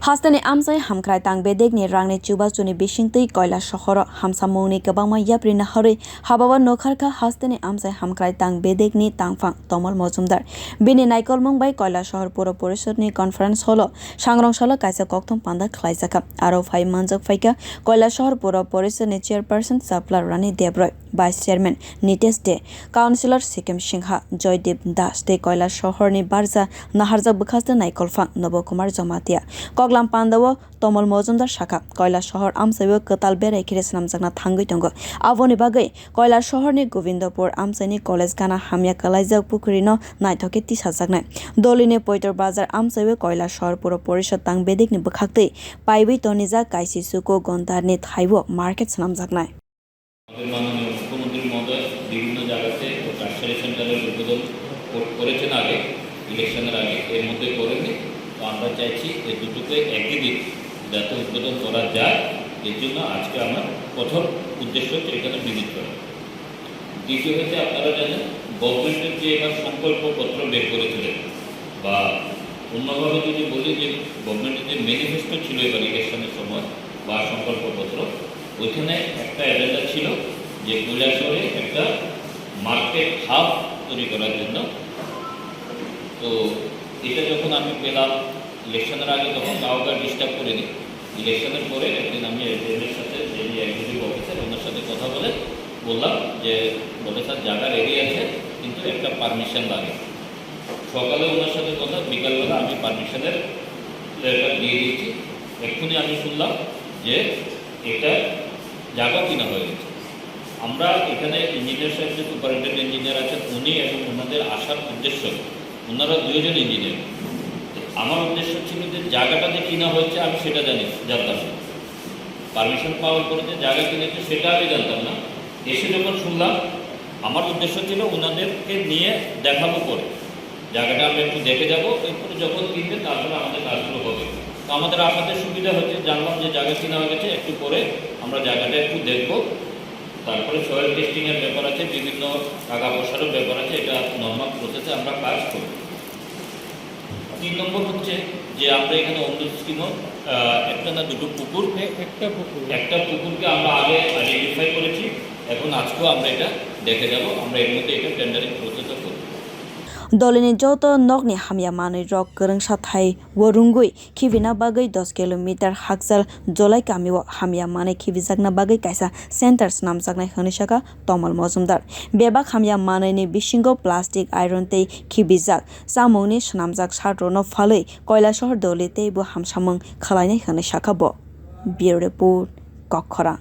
hasteni amchai hamkwrai tangbedekni rangni chubachuni bisingtwi kailashahar hamsamungni kwbangma yaprina hori hababa nokharkha hasteni amchai hamkwrai tangbedekni tangphang Tamal Majumdar bini naikolmung bai kailashahar puro porishadni conference holo Sangrong salo kaisa koklam panda khwlaijak aro phai manjak phaika kailashahar puro porishadni chairperson Chapla Rani Debroy vice chairman Nitesh Dey councillor Sikem Singha Joydeep Das Dey kailashaharni barja naharjak bwkhaktwi naikolphang Kumar jamatia koklam panda Tamal Majumdar shaka kailashahar amchai katal berai khire snamjakna thangwi tongo aboni bagai kailashaharni Govindpur amchaini college gana hamya khwlaijak pukurino naithoke tisajaknai dolini poitor bazar amchai kailashahar puro porishad tangbedekni bwkhaktwi paiwi tonijak kaisi suko gontarni thaibo market snamjaknai মাননীয় মুখ্যমন্ত্রী মহোদয় বিভিন্ন জায়গাতে tertiary সেন্টারের উদ্বোধন করেছেন আগে ইলেকশনের আগে এর মধ্যে করেনি তো আমরা চাইছি এই দুটোকে একই দিন যাতে উদ্বোধন করা যায় এর জন্য আজকে আমার প্রথম উদ্দেশ্য হচ্ছে এখানে ভিজিট করা। দ্বিতীয় হচ্ছে আপনারা জানেন গভর্নমেন্টের যে এবার সংকল্পপত্র বের করেছিলেন বা অন্যভাবে যদি বলি যে গভর্নমেন্টের যে ম্যানিফেস্টো ছিল এবার ইলেকশনের সময় বা সংকল্পপত্র ওইখানে একটা এজেন্ডা ছিল যে কৈলাসহরে একটা মার্কেট হাব তৈরি করার জন্য। তো এটা যখন আমি পেলাম ইলেকশনের আগে তখন কাউকে ডিস্টার্ব করিনি, ইলেকশনের পরে একদিন আমি এজেন্টের সাথে যিনি এক্সিকিউটিভ অফিসার ওনার সাথে কথা বললাম যে বলে স্যার জায়গা রেডি আছে কিন্তু একটা পারমিশন লাগে। সকালে ওনার সাথে কথা, বিকালবেলা আমি পারমিশনের লেটার দিয়ে দিয়েছি। এক্ষুনি আমি শুনলাম যে এটা জায়গা কিনা হয়ে গেছে। আমরা এখানে ইঞ্জিনিয়ার সাহেব যে সুপারিনটেন্ডেন্ট ইঞ্জিনিয়ার আছেন উনি এবং ওনাদের আসার উদ্দেশ্য, ওনারা দুইজন ইঞ্জিনিয়ার। আমার উদ্দেশ্য ছিল যে জায়গাটা যে কিনা হয়েছে আমি সেটা জানতাম না, পারমিশন পাওয়ার পরে যে জায়গা কিনেছে সেটা আমি জানতাম না। এসে যখন শুনলাম আমার উদ্দেশ্য ছিল ওনাদেরকে নিয়ে দেখাবো পরে, জায়গাটা আমরা একটু দেখে যাবো, এরপরে যখন কিনবে তারপরে আমাদের কাজগুলো হবে। তো আমাদের আপনাদের সুবিধা হচ্ছে, জানলাম যে জায়গা কিনা হয়ে গেছে, একটু পরে আমরা জায়গাটা একটু দেখব। তারপরে সয়েল টেস্টিংয়ের ব্যাপার আছে, বিভিন্ন টাকা পয়সারও ব্যাপার আছে, এটা নর্মাল প্রসেসে আমরা কাজ করব। 3 নম্বর হচ্ছে যে আমরা এখানে অন্য স্কিমও একটা না দুটো পুকুর, একটা পুকুরকে আমরা আগে আইডেন্টিফাই করেছি, এখন আজকেও আমরা এটা দেখে যাব। আমরা এর মধ্যে এটা টেন্ডারিং প্রসেসও করব। dolini joto nokni hamya manui rok kwrwngsa thai warungui khibina bagui 10 kilometer hakjal jolai kamio hamya manui khibijakna bagui kaisa center snamjaknai hwnishaka Tamal Majumdar bebak hamya manui ni bisingo plastic iron tei khibijak samungni snamjak satrono phalui kailashahar doli tei bo hamsamung khlainai hwnishaka bo bureau report kokhora।